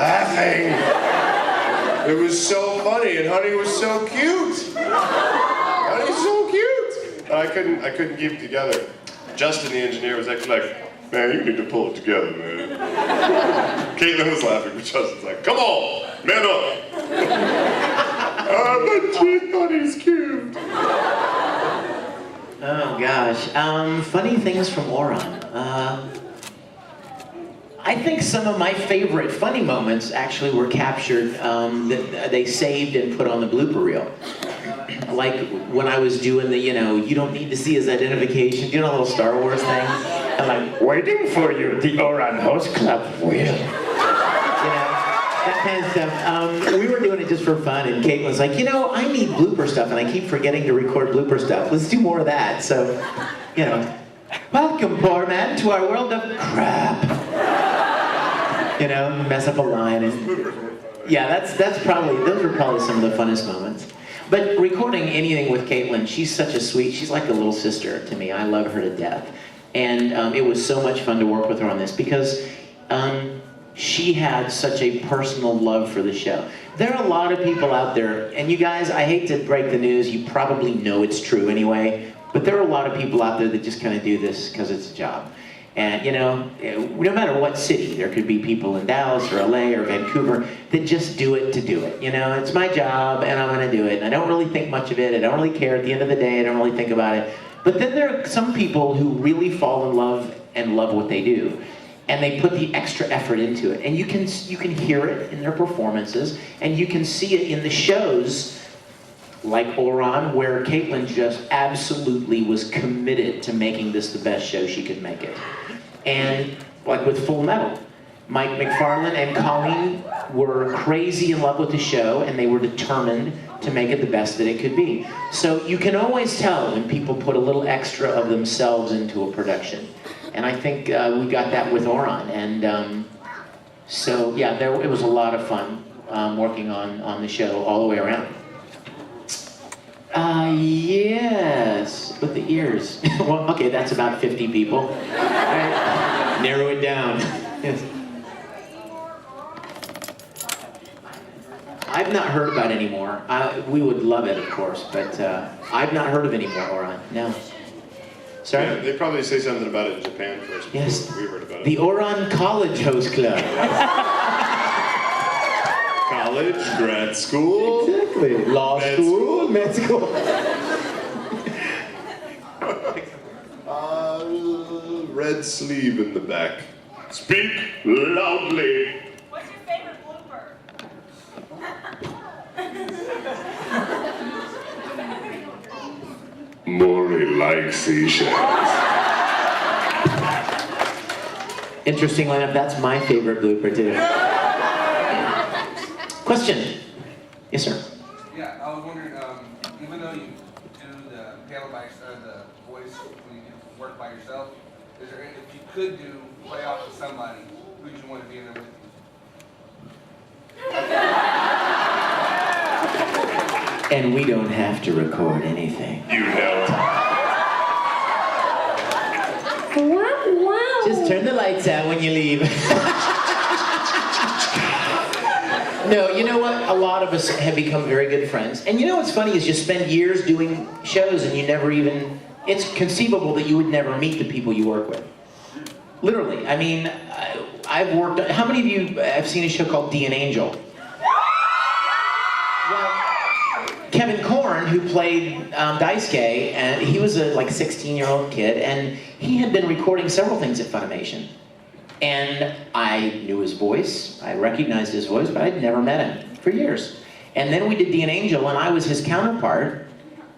laughing. It was so funny, and Honey was so cute. Honey's so cute. I couldn't keep it together. Justin, the engineer, was actually like, man, you need to pull it together, man. Caitlin was laughing, but Justin's like, come on, man up. But Honey's cute. Oh gosh, funny things from Ouran. I think some of my favorite funny moments actually were captured that they saved and put on the blooper reel. Like when I was doing the, you don't need to see his identification, a little Star Wars thing. I'm like, waiting for you, the Ouran Host Club will. That kind of stuff. We were doing it just for fun, and Kate was like, I need blooper stuff, and I keep forgetting to record blooper stuff. Let's do more of that. So, welcome, poor man, to our world of crap. Mess up a line. And, yeah, those were probably some of the funnest moments. But recording anything with Caitlin, she's such a she's like a little sister to me. I love her to death. And it was so much fun to work with her on this because she had such a personal love for the show. There are a lot of people out there, and you guys, I hate to break the news, you probably know it's true anyway, but there are a lot of people out there that just kind of do this because it's a job. And no matter what city, there could be people in Dallas or LA or Vancouver that just do it to do it. It's my job and I'm gonna do it. And I don't really think much of it, I don't really care. At the end of the day, I don't really think about it. But then there are some people who really fall in love and love what they do. And they put the extra effort into it. And you can hear it in their performances, and you can see it in the shows like Ouran, where Caitlin just absolutely was committed to making this the best show she could make it. And like with Full Metal, Mike McFarlane and Colleen were crazy in love with the show, and they were determined to make it the best that it could be. So you can always tell when people put a little extra of themselves into a production. And I think we got that with Ouran. And so yeah, it was a lot of fun working on the show all the way around. Yes, with the ears. Well, okay, that's about 50 people. All right. Narrow it down. Yes. I've not heard about any more. We would love it, of course, but I've not heard of any more Ouran. No. Sorry? Yeah, they probably say something about it in Japan first. Yes. We heard about it. The Ouran College Host Club. College, grad school. Exactly. Law school, med school. Red sleeve in the back. Speak loudly. What's your favorite blooper? Maury likes seashells. Interestingly enough, that's my favorite blooper too. Question? Yes, sir. Yeah, I was wondering, even though you do the panel by yourself, the voice when you do work by yourself, is there if you could play off with somebody, who would you want to be in there with you? And we don't have to record anything. You know. Just turn the lights out when you leave. No, you know what? A lot of us have become very good friends. And what's funny is you spend years doing shows and you never even... It's conceivable that you would never meet the people you work with. Literally. I mean, I've worked... How many of you have seen a show called D and Angel? Well, Kevin Korn, who played Daisuke, and he was a 16-year-old kid, and he had been recording several things at Funimation. And I knew his voice, I recognized his voice, but I'd never met him for years. And then we did D and Angel, and I was his counterpart,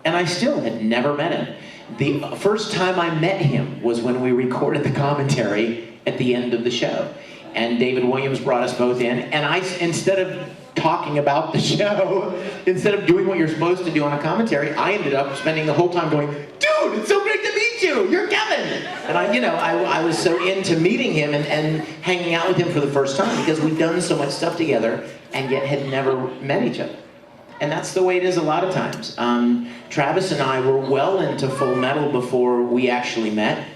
and I still had never met him. The first time I met him was when we recorded the commentary at the end of the show. And David Williams brought us both in, and instead of talking about the show, instead of doing what you're supposed to do on a commentary, I ended up spending the whole time going, dude, it's so great to meet you, you're Kevin! And I was so into meeting him and hanging out with him for the first time because we'd done so much stuff together and yet had never met each other. And that's the way it is a lot of times. Travis and I were well into Full Metal before we actually met.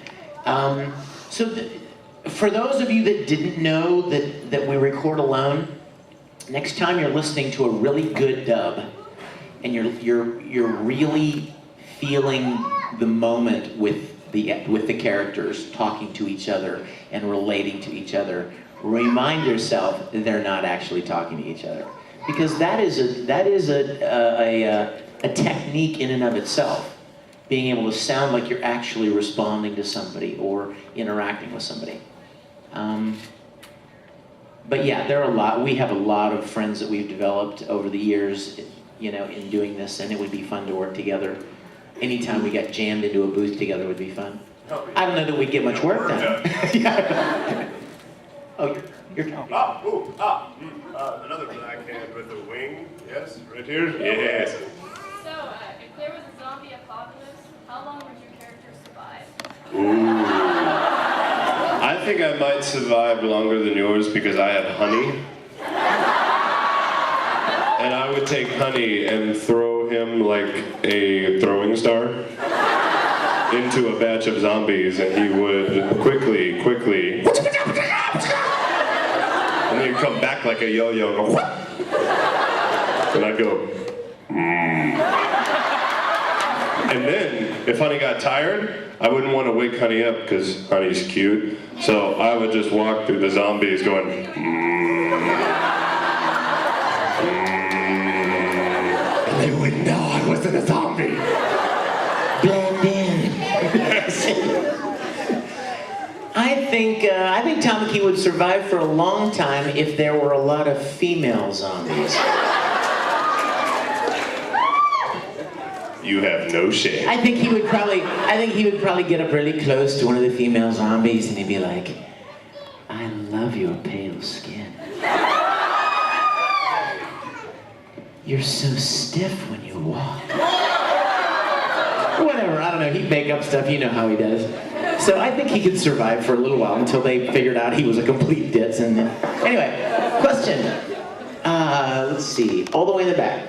For those of you that didn't know that we record alone, next time you're listening to a really good dub, and you're really feeling the moment with the characters talking to each other and relating to each other, remind yourself that they're not actually talking to each other, because that is a technique in and of itself, being able to sound like you're actually responding to somebody or interacting with somebody. But yeah, we have a lot of friends that we've developed over the years, you know, in doing this, and it would be fun to work together. Anytime we got jammed into a booth together would be fun. I don't know that we'd get much work done. Yeah. Oh, you're talking. Another blackhand with a wing. Yes, right here. Yes. So, if there was a zombie apocalypse, how long would your character survive? Ooh. I think I might survive longer than yours because I have honey. And I would take honey and throw him like a throwing star into a batch of zombies, and he would quickly, and then he'd come back like a yo-yo and go, and I'd go, And then, if Honey got tired, I wouldn't want to wake Honey up because Honey's cute. So I would just walk through the zombies going, And they wouldn't know I wasn't a zombie. Blend in. I think Tamaki would survive for a long time if there were a lot of female zombies. You have no shame. I think he would probably get up really close to one of the female zombies and he'd be like, I love your pale skin. You're so stiff when you walk. Whatever, I don't know, he'd make up stuff, you know how he does. So I think he could survive for a little while until they figured out he was a complete ditz. And then, anyway, question. Let's see, all the way in the back.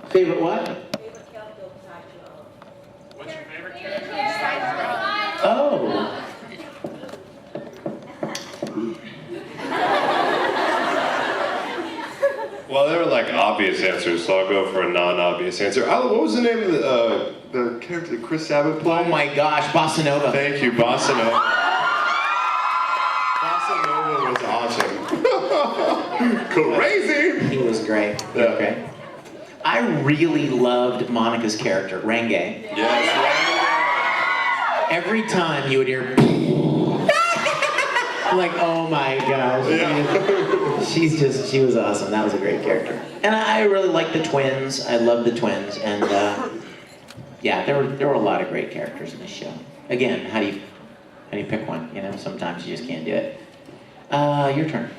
Favorite what? What's your favorite character? Oh. Well, they were like obvious answers, so I'll go for a non-obvious answer. What was the name of the character that Chris Sabat played? Oh my gosh, Bossa Nova. Thank you, Bossa Nova. Bossa Nova was awesome. Crazy! He was great. Yeah. Okay. I really loved Monica's character, Renge. Yes, Every time you would hear I'm like, oh my gosh. Yeah. She was awesome. That was a great character. And I really liked the twins. I loved the twins. And yeah, there were a lot of great characters in this show. Again, how do you pick one? You know, sometimes you just can't do it. Your turn.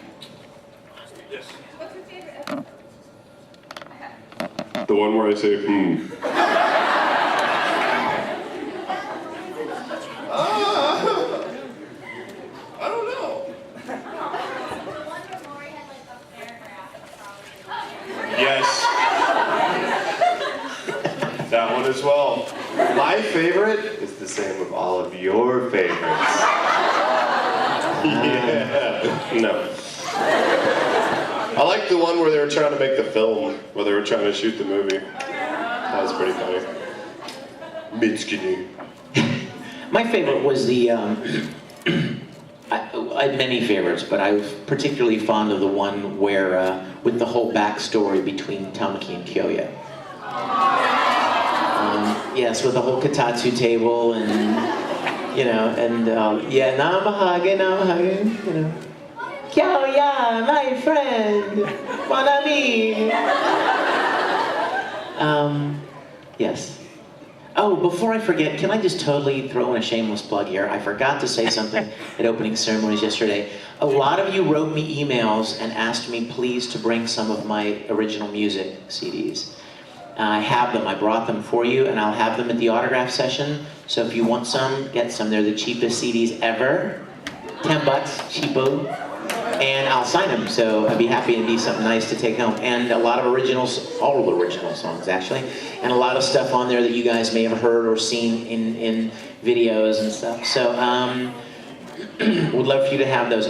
Yes. What's your favorite episode? The one where I say, I don't know. The one where Maury had like a paragraph. Yes. That one as well. My favorite is the same with all of your favorites. Yeah. No. I like the one where they were trying to make the film, where they were trying to shoot the movie. That was pretty funny. Mid-skinny. My favorite was the, I had many favorites, but I was particularly fond of the one where, with the whole backstory between Tamaki and Kyoya. Yes, with the whole Katatsu table and, you know, and, yeah, namahage, you know. Kyoya, my friend, mon ami. Yes. Oh, before I forget, can I just totally throw in a shameless plug here? I forgot to say something at opening ceremonies yesterday. A lot of you wrote me emails and asked me please to bring some of my original music CDs. I have them, I brought them for you, and I'll have them at the autograph session. So if you want some, get some. They're the cheapest CDs ever. $10, cheapo. And I'll sign them, so I'd be happy to be something nice to take home. And a lot of originals, all original songs actually, and a lot of stuff on there that you guys may have heard or seen in videos and stuff. So would love for you to have those.